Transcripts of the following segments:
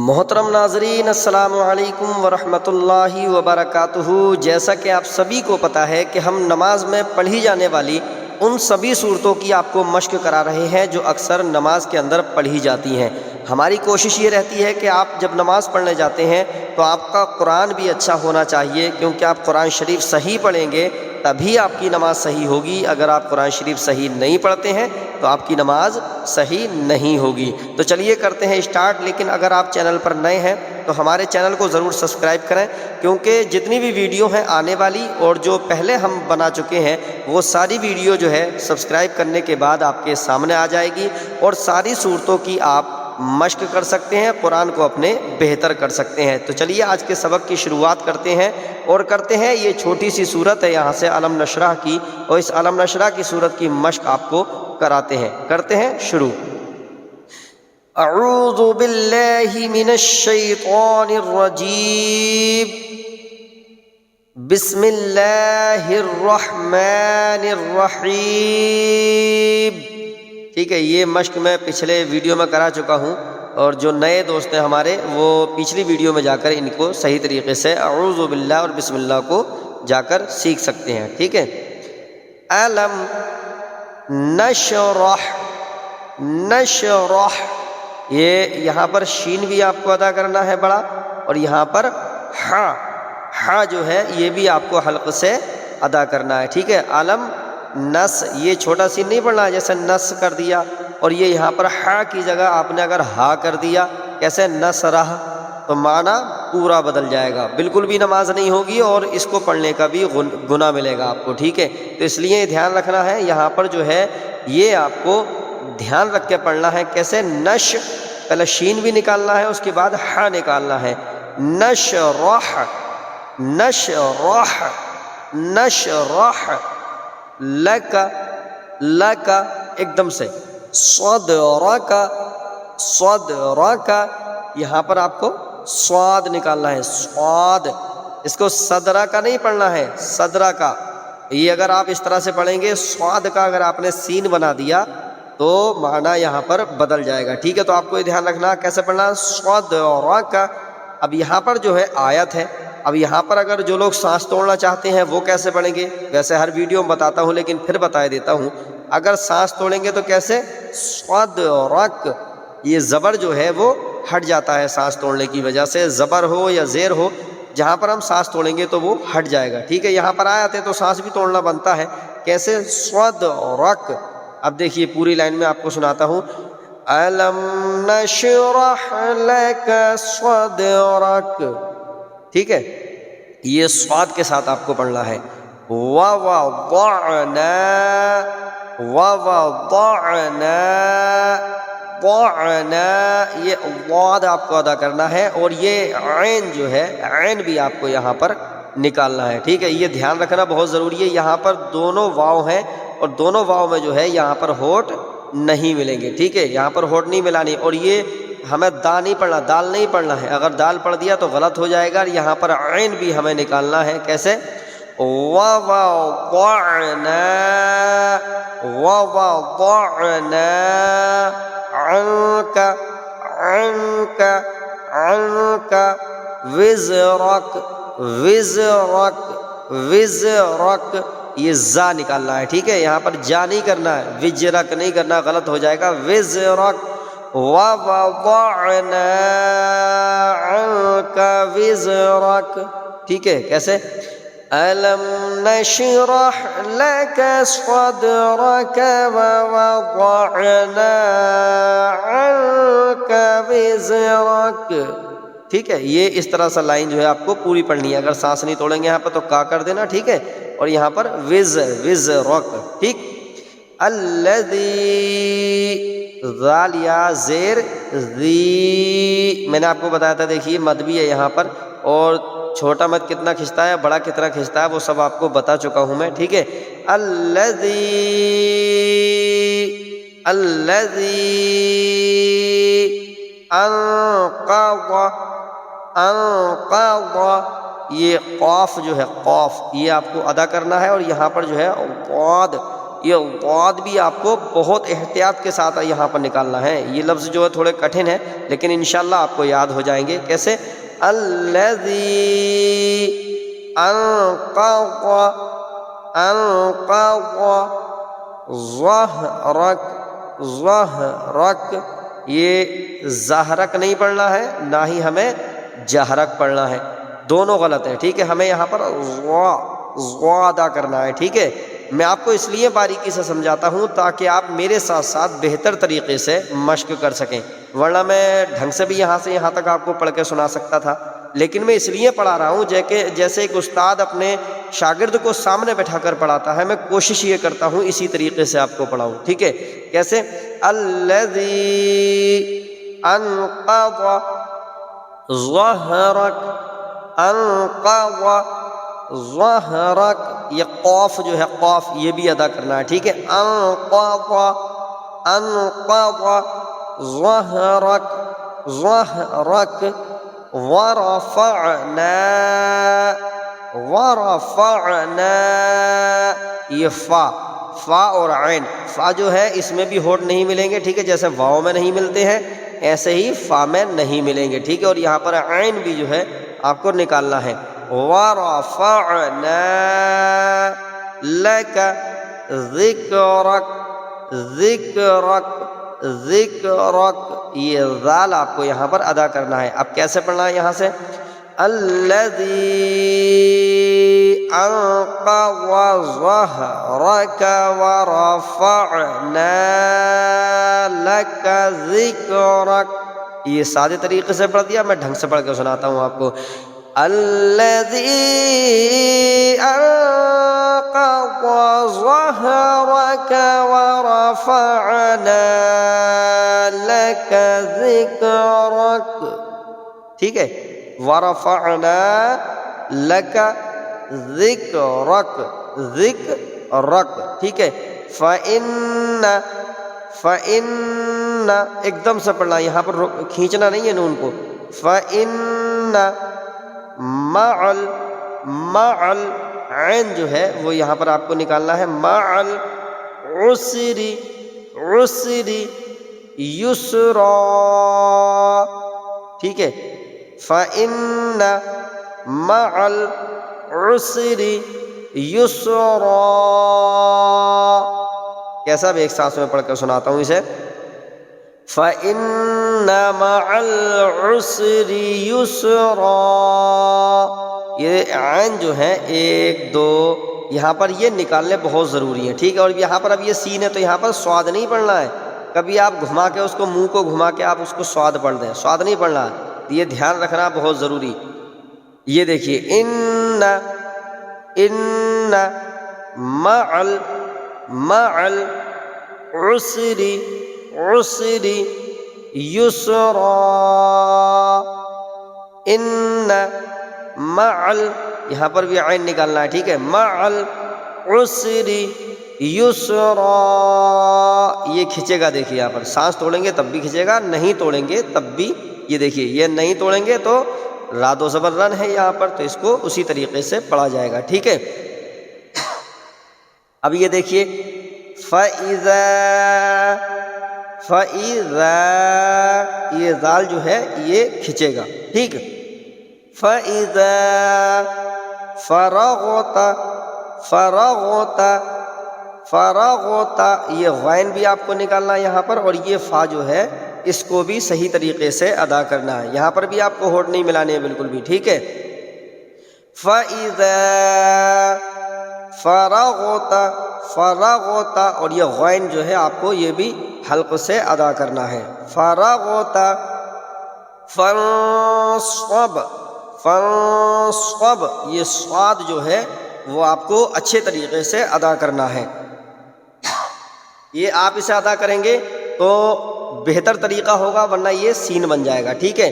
محترم ناظرین، السلام علیکم ورحمۃ اللہ وبرکاتہ۔ جیسا کہ آپ سبھی کو پتہ ہے کہ ہم نماز میں پڑھی جانے والی ان سبھی صورتوں کی آپ کو مشق کرا رہے ہیں جو اکثر نماز کے اندر پڑھی جاتی ہیں۔ ہماری کوشش یہ رہتی ہے کہ آپ جب نماز پڑھنے جاتے ہیں تو آپ کا قرآن بھی اچھا ہونا چاہیے، کیونکہ آپ قرآن شریف صحیح پڑھیں گے تبھی آپ کی نماز صحیح ہوگی۔ اگر آپ قرآن شریف صحیح نہیں پڑھتے ہیں تو آپ کی نماز صحیح نہیں ہوگی۔ تو چلیے کرتے ہیں اسٹارٹ۔ لیکن اگر آپ چینل پر نئے ہیں تو ہمارے چینل کو ضرور سبسکرائب کریں، کیونکہ جتنی بھی ویڈیو ہیں آنے والی اور جو پہلے ہم بنا چکے ہیں وہ ساری ویڈیو جو ہے سبسکرائب کرنے کے بعد آپ کے سامنے آ جائے گی، اور ساری صورتوں کی آپ مشق کر سکتے ہیں، قرآن کو اپنے بہتر کر سکتے ہیں۔ تو چلیے آج کے سبق کی شروعات کرتے ہیں اور کرتے ہیں یہ چھوٹی سی صورت ہے یہاں سے علم نشرح کی، اور اس علم نشرح کی صورت کی مشق آپ کو کراتے ہیں۔ کرتے ہیں شروع۔ اعوذ باللہ من الشیطان الرجیم، بسم اللہ الرحمن الرحیم۔ ٹھیک ہے، یہ مشق میں پچھلے ویڈیو میں کرا چکا ہوں، اور جو نئے دوست ہیں ہمارے وہ پچھلی ویڈیو میں جا کر ان کو صحیح طریقے سے اعوذ باللہ اور بسم اللہ کو جا کر سیکھ سکتے ہیں۔ ٹھیک ہے، علم نشرح، نشرح، یہ یہاں پر شین بھی آپ کو ادا کرنا ہے بڑا، اور یہاں پر ہا جو ہے یہ بھی آپ کو حلق سے ادا کرنا ہے۔ ٹھیک ہے، علم نس، یہ چھوٹا سین نہیں پڑھنا ہے جیسے نس کر دیا، اور یہ یہاں پر ہا کی جگہ آپ نے اگر ہا کر دیا کیسے نسرح، تو معنی پورا بدل جائے گا، بالکل بھی نماز نہیں ہوگی اور اس کو پڑھنے کا بھی گناہ ملے گا آپ کو۔ ٹھیک ہے، تو اس لیے دھیان رکھنا ہے، یہاں پر جو ہے یہ آپ کو دھیان رکھ کے پڑھنا ہے۔ کیسے؟ نش، پہلے شین بھی نکالنا ہے، اس کے بعد ہا نکالنا ہے۔ نشرح، نشرح، نشرح، لک، لک ایک دم سے، صدرک، صدرک، یہاں پر آپ کو صاد نکالنا ہے، صاد، اس کو صدرہ کا نہیں پڑھنا ہے، صدرہ کا۔ یہ اگر آپ اس طرح سے پڑھیں گے، صاد کا اگر آپ نے سین بنا دیا تو معنی یہاں پر بدل جائے گا۔ ٹھیک ہے، تو آپ کو یہ دھیان رکھنا کیسے پڑھنا، صدرک۔ اب یہاں پر جو ہے آیت ہے، اب یہاں پر اگر جو لوگ سانس توڑنا چاہتے ہیں وہ کیسے پڑھیں گے؟ ویسے ہر ویڈیو میں بتاتا ہوں لیکن پھر بتا دیتا ہوں، اگر سانس توڑیں گے تو کیسے؟ صدرک، یہ زبر جو ہے وہ ہٹ جاتا ہے سانس توڑنے کی وجہ سے، زبر ہو یا زیر ہو، جہاں پر ہم سانس توڑیں گے تو وہ ہٹ جائے گا۔ ٹھیک ہے، یہاں پر آیت ہے تو سانس بھی توڑنا بنتا ہے، کیسے؟ صدرک۔ اب دیکھیے پوری لائن میں آپ کو سناتا ہوں، علم نشرح لک صدرک۔ ٹھیک ہے، یہ صاد کے ساتھ آپ کو پڑھنا ہے۔ ووضعنا، ووضعنا، ضعنا، یہ ضاد آپ کو ادا کرنا ہے، اور یہ عین جو ہے عین بھی آپ کو یہاں پر نکالنا ہے۔ ٹھیک ہے، یہ دھیان رکھنا بہت ضروری ہے، یہاں پر دونوں واو ہیں اور دونوں واو میں جو ہے یہاں پر ہونٹ نہیں ملیں گے۔ ٹھیک ہے، یہاں پر ہونٹ نہیں ملانی، اور یہ ہمیں دا نہیں پڑھنا، دال نہیں پڑھنا ہے، اگر دال پڑھ دیا تو غلط ہو جائے گا۔ یہاں پر عین بھی ہمیں نکالنا ہے، کیسے؟ ووضعنا، ووضعنا عنک، عنک، عنک وزرک، وزرک، وزرک، یہ زا نکالنا ہے۔ ٹھیک ہے، یہاں پر جا نہیں کرنا ہے، وجرک نہیں کرنا، غلط ہو جائے گا، وزرک۔ ووضعنا عنک وزرک۔ ٹھیک ہے، کیسے؟ علم نشرح لک صدرک ووضعنا عنک وزرک۔ ٹھیک ہے، یہ اس طرح سے لائن جو ہے آپ کو پوری پڑھنی ہے، اگر سانس نہیں توڑیں گے یہاں پر تو کا کر دینا۔ ٹھیک ہے، اور یہاں پر وزرک۔ ٹھیک، الذی، ذال یا زیر ذی، میں نے آپ کو بتایا تھا، دیکھیے مد بھی ہے یہاں پر، اور چھوٹا مد کتنا کھنچتا ہے، بڑا کتنا کھنچتا ہے، وہ سب آپ کو بتا چکا ہوں میں۔ ٹھیک ہے، الذی، الذی انقض، انقض، یہ قاف جو ہے، قاف یہ آپ کو ادا کرنا ہے، اور یہاں پر جو ہے ضاد، یہ ضاد بھی آپ کو بہت احتیاط کے ساتھ یہاں پر نکالنا ہے. یہ لفظ جو ہے تھوڑے کٹھن ہے لیکن انشاءاللہ آپ کو یاد ہو جائیں گے. کیسے؟ الذی انقض ظہرک، ظہرک، یہ ظہرک نہیں پڑھنا ہے، نہ ہی ہمیں جہرک پڑھنا ہے، دونوں غلط ہے. ٹھیک ہے، ہمیں یہاں پر ضا ادا کرنا ہے. ٹھیک ہے، میں آپ کو اس لیے باریکی سے سمجھاتا ہوں تاکہ آپ میرے ساتھ ساتھ بہتر طریقے سے مشق کر سکیں، ورنہ میں ڈھنگ سے بھی یہاں سے یہاں تک آپ کو پڑھ کے سنا سکتا تھا، لیکن میں اس لیے پڑھا رہا ہوں جیسے ایک استاد اپنے شاگرد کو سامنے بٹھا کر پڑھاتا ہے، میں کوشش یہ کرتا ہوں اسی طریقے سے آپ کو پڑھاؤں. ٹھیک ہے، کیسے؟ الذی انقض ظہرک، انقض ظہرک، یہ قاف جو ہے قاف یہ بھی ادا کرنا ہے. ٹھیک ہے، انقض، انقض ظہرک، ظہرک، ورفعنا، ورفعنا، یہ فا اور عین، فا جو ہے اس میں بھی ہونٹ نہیں ملیں گے. ٹھیک ہے، جیسے واؤ میں نہیں ملتے ہیں ایسے ہی فا میں نہیں ملیں گے. ٹھیک ہے، اور یہاں پر عین بھی جو ہے آپ کو نکالنا ہے. وَرَفَعْنَا لَكَ ذِكْرَكَ، ذِكْرَكَ، ذِكْرَكَ، یہ ذال آپ کو یہاں پر ادا کرنا ہے. اب کیسے پڑھنا ہے یہاں سے؟ الذی انقض ظہرک ورفعنا لک ذکرک. یہ سادے طریقے سے پڑھ دیا، میں ڈھنگ سے پڑھ کے سناتا ہوں آپ کو. الذی انقض ظہرک ورفعنا لک ذکرک. ٹھیک ہے، ورفعنا لک ذکرک، ذکرک. ٹھیک ہے، فَإِنَّ ایک دم سے پڑھنا، یہاں پر کھینچنا نہیں ہے نون کو. فَإِنَّ مَعَ عین جو ہے وہ یہاں پر آپ کو نکالنا ہے. مَعَ الْعُسْرِ، عُسْرِ یسرا. ٹھیک ہے، فَإِنَّ مَعَ الْعُسْرِ یسرا. کیسا بھی ایک سانس میں پڑھ کر سناتا ہوں اسے. فَإِنَّ مَعَ الْعُسْرِ يُسْرًا. یہ عین جو ہے ایک دو یہاں پر یہ نکالنے بہت ضروری ہیں. ٹھیک ہے، اور یہاں پر اب یہ سین ہے تو یہاں پر سواد نہیں پڑھنا ہے. کبھی آپ گھما کے اس کو، منہ کو گھما کے آپ اس کو سواد پڑھ دیں، سواد نہیں پڑھنا ہے. یہ دھیان رکھنا بہت ضروری. یہ دیکھیے، ان مع العسر، عسر یسرا. ان مع یہاں پر بھی عین نکالنا ہے. ٹھیک ہے، مع العسر یسرا. یہ کھنچے گا، دیکھیے یہاں پر سانس توڑیں گے تب بھی کھنچے گا، نہیں توڑیں گے تب بھی. یہ دیکھیے، یہ نہیں توڑیں گے تو راد و زبر رن ہے یہاں پر، تو اس کو اسی طریقے سے پڑھا جائے گا. ٹھیک ہے، اب یہ دیکھیے، فَإِذَا یہ ذال جو ہے یہ کھنچے گا. ٹھیک، فَإِذَا فرغت یہ غین بھی آپ کو نکالنا ہے یہاں پر، اور یہ فا جو ہے اس کو بھی صحیح طریقے سے ادا کرنا ہے. یہاں پر بھی آپ کو ہونٹ نہیں ملانے ہیں بالکل بھی. ٹھیک ہے، فَإِذَا فرغت، اور یہ غین جو ہے آپ کو یہ بھی حلق سے ادا کرنا ہے. فرغت فانصب، یہ صاد جو ہے وہ آپ کو اچھے طریقے سے ادا کرنا ہے. یہ آپ اسے ادا کریں گے تو بہتر طریقہ ہوگا، ورنہ یہ سین بن جائے گا. ٹھیک ہے،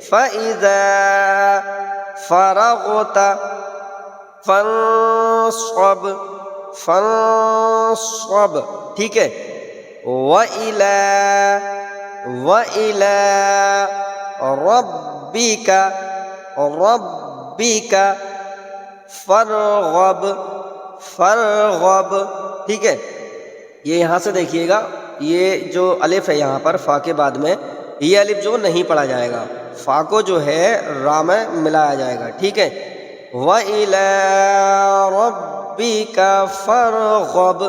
فَإِذَا فرغت فانصب، فانصب. ٹھیک ہے، وَإِلَى رَبِّكَ، رَبِّكَ فَارْغَب، فَارْغَب. ٹھیک ہے، یہ یہاں سے دیکھیے گا، یہ جو الف ہے یہاں پر فا کے بعد میں، یہ الف جو نہیں پڑھا جائے گا، فا کو جو ہے را میں ملایا جائے گا، ٹھیک ہے۔ وَإِلَىٰ رَبِّكَ فَارْغَب،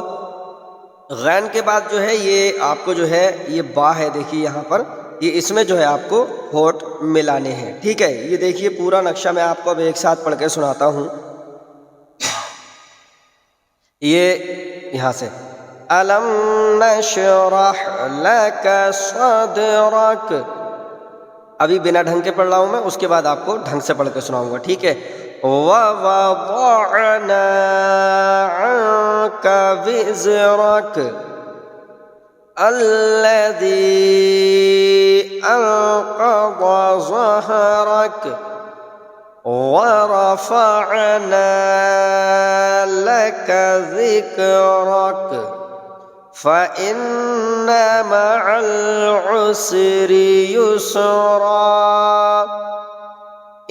غین کے بعد جو ہے یہ آپ کو جو ہے یہ با ہے، دیکھیے یہاں پر، یہ اس میں جو ہے آپ کو ہونٹ ملانے ہیں، ٹھیک ہے۔ یہ دیکھیے پورا نقشہ میں آپ کو اب ایک ساتھ پڑھ کے سناتا ہوں۔ یہ یہاں سے أَلَمْ نَشْرَحْ لَكَ صَدْرَكَ، ابھی بنا ڈھنگ کے پڑھ رہا ہوں میں، اس کے بعد آپ کو ڈھنگ سے پڑھ کے سناؤں گا، ٹھیک ہے۔ وَوَضَعْنَا عَنْكَ وِزْرَكَ الَّذِي أَنقَضَ ظَهْرَكَ وَرَفَعْنَا لَكَ ذِكْرَكَ فَإِنَّ مَعَ الْعُسْرِ يُسْرًا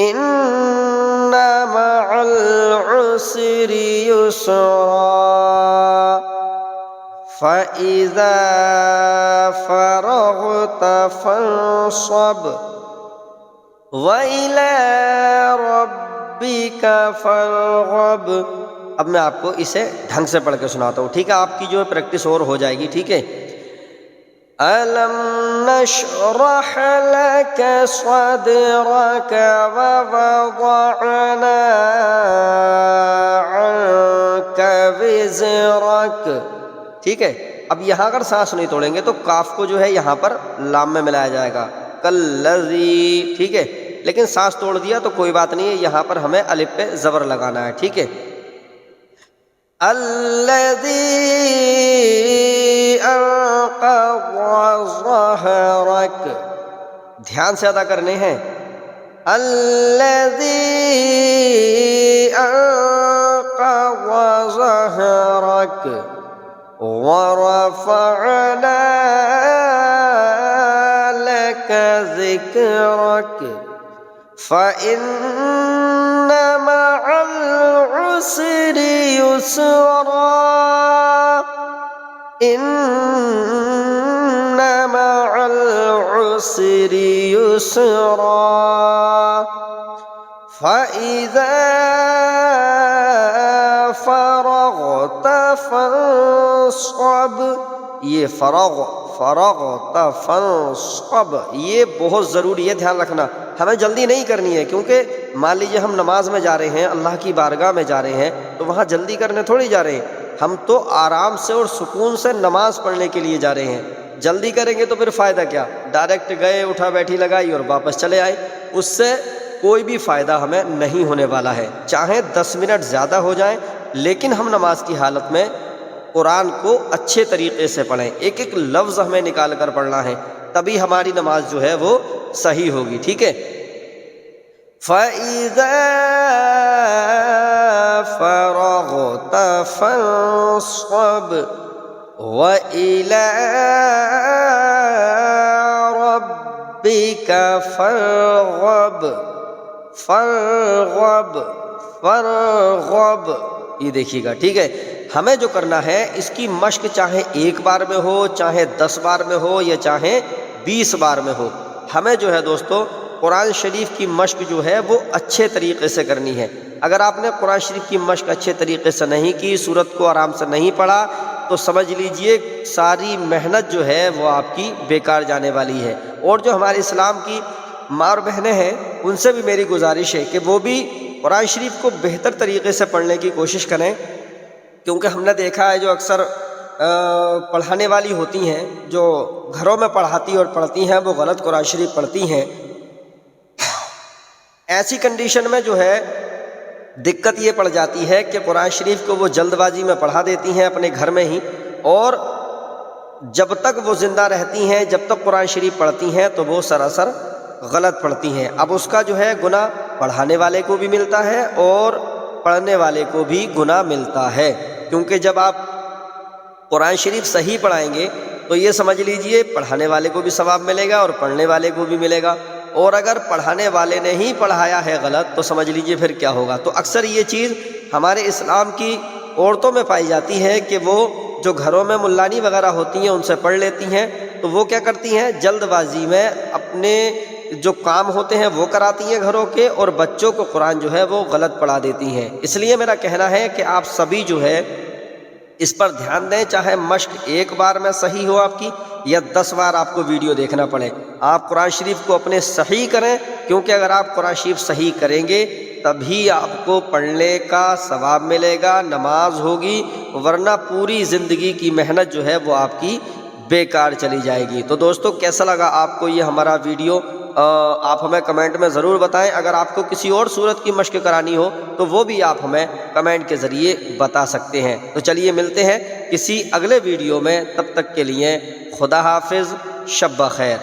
إِنَّ مَعَ الْعُسْرِ يُسْرًا فَإِذَا فَرَغْتَ فَانصَبْ وَإِلَىٰ رَبِّكَ فَارْغَب۔ اب میں آپ کو اسے ڈھنگ سے پڑھ کے سناتا ہوں، ٹھیک ہے، آپ کی جو ہے پریکٹس اور ہو جائے گی، ٹھیک ہے۔ أَلَمْ نَشْرَحْ لَكَ صَدْرَكَ وَوَضَعْنَا عَنْكَ وِزْرَكَ، ٹھیک ہے۔ اب یہاں اگر سانس نہیں توڑیں گے تو کاف کو جو ہے یہاں پر لام میں ملایا جائے گا، کلذی، ٹھیک ہے، لیکن سانس توڑ دیا تو کوئی بات نہیں ہے، یہاں پر ہمیں الف پہ زبر لگانا ہے، ٹھیک ہے۔ الذی انقض ظہرک، دھیان سے ادا کرنے ہیں، الذی انقض ظہرک وَرَفَعْنَا لَكَ ذِكْرَكَ فَإِنَّ مَعَ الْعُسْرِ يُسْرًا إِنَّ مَعَ الْعُسْرِ يُسْرًا فَإِذَا فرغت فانصب، یہ فرغت فانصب، یہ بہت ضروری ہے، دھیان رکھنا، ہمیں جلدی نہیں کرنی ہے، کیونکہ مان لیجیے ہم نماز میں جا رہے ہیں، اللہ کی بارگاہ میں جا رہے ہیں، تو وہاں جلدی کرنے تھوڑی جا رہے ہیں، ہم تو آرام سے اور سکون سے نماز پڑھنے کے لیے جا رہے ہیں۔ جلدی کریں گے تو پھر فائدہ کیا، ڈائریکٹ گئے، اٹھا بیٹھی لگائی اور واپس چلے آئے، اس سے کوئی بھی فائدہ ہمیں نہیں ہونے والا ہے، چاہے 10 منٹ زیادہ ہو جائیں، لیکن ہم نماز کی حالت میں قرآن کو اچھے طریقے سے پڑھیں، ایک ایک لفظ ہمیں نکال کر پڑھنا ہے، تبھی ہماری نماز جو ہے وہ صحیح ہوگی، ٹھیک ہے۔ فَإِذَا فَرَغْتَ فَانصَبْ وَإِلَىٰ رَبِّكَ فَارْغَب، فَارْغَب، فَارْغَب، یہ دیکھیے گا، ٹھیک ہے۔ ہمیں جو کرنا ہے اس کی مشق چاہے 1 بار میں ہو، چاہے 10 بار میں ہو، یا چاہے 20 بار میں ہو، ہمیں جو ہے دوستو قرآن شریف کی مشق جو ہے وہ اچھے طریقے سے کرنی ہے۔ اگر آپ نے قرآن شریف کی مشق اچھے طریقے سے نہیں کی، سورت کو آرام سے نہیں پڑھا، تو سمجھ لیجئے ساری محنت جو ہے وہ آپ کی بیکار جانے والی ہے۔ اور جو ہمارے اسلام کی ماں اور بہنیں ہیں ان سے بھی میری گزارش ہے کہ وہ بھی قرآن شریف کو بہتر طریقے سے پڑھنے کی کوشش کریں، کیونکہ ہم نے دیکھا ہے جو اکثر پڑھانے والی ہوتی ہیں، جو گھروں میں پڑھاتی اور پڑھتی ہیں، وہ غلط قرآن شریف پڑھتی ہیں۔ ایسی کنڈیشن میں جو ہے دقت یہ پڑ جاتی ہے کہ قرآن شریف کو وہ جلد بازی میں پڑھا دیتی ہیں اپنے گھر میں ہی، اور جب تک وہ زندہ رہتی ہیں، جب تک قرآن شریف پڑھتی ہیں تو وہ سراسر غلط پڑھتی ہیں۔ اب اس کا جو ہے گناہ پڑھانے والے کو بھی ملتا ہے اور پڑھنے والے کو بھی گناہ ملتا ہے، کیونکہ جب آپ قرآن شریف صحیح پڑھائیں گے تو یہ سمجھ لیجئے پڑھانے والے کو بھی ثواب ملے گا اور پڑھنے والے کو بھی ملے گا، اور اگر پڑھانے والے نے ہی پڑھایا ہے غلط تو سمجھ لیجئے پھر کیا ہوگا۔ تو اکثر یہ چیز ہمارے اسلام کی عورتوں میں پائی جاتی ہے کہ وہ جو گھروں میں ملانی وغیرہ ہوتی ہیں ان سے پڑھ لیتی ہیں، تو وہ کیا کرتی ہیں جلد بازی میں اپنے جو کام ہوتے ہیں وہ کراتی ہیں گھروں کے، اور بچوں کو قرآن جو ہے وہ غلط پڑھا دیتی ہیں۔ اس لیے میرا کہنا ہے کہ آپ سبھی جو ہے اس پر دھیان دیں، چاہے مشق ایک بار میں صحیح ہو آپ کی یا 10 بار آپ کو ویڈیو دیکھنا پڑے، آپ قرآن شریف کو اپنے صحیح کریں، کیونکہ اگر آپ قرآن شریف صحیح کریں گے تبھی آپ کو پڑھنے کا ثواب ملے گا، نماز ہوگی، ورنہ پوری زندگی کی محنت جو ہے وہ آپ کی بیکار چلی جائے گی۔ تو دوستو کیسا لگا آپ کو یہ ہمارا ویڈیو؟ آپ ہمیں کمنٹ میں ضرور بتائیں۔ اگر آپ کو کسی اور سورت کی مشق کرانی ہو تو وہ بھی آپ ہمیں کمنٹ کے ذریعے بتا سکتے ہیں۔ تو چلیے ملتے ہیں کسی اگلے ویڈیو میں، تب تک کے لیے خدا حافظ، شب بخیر۔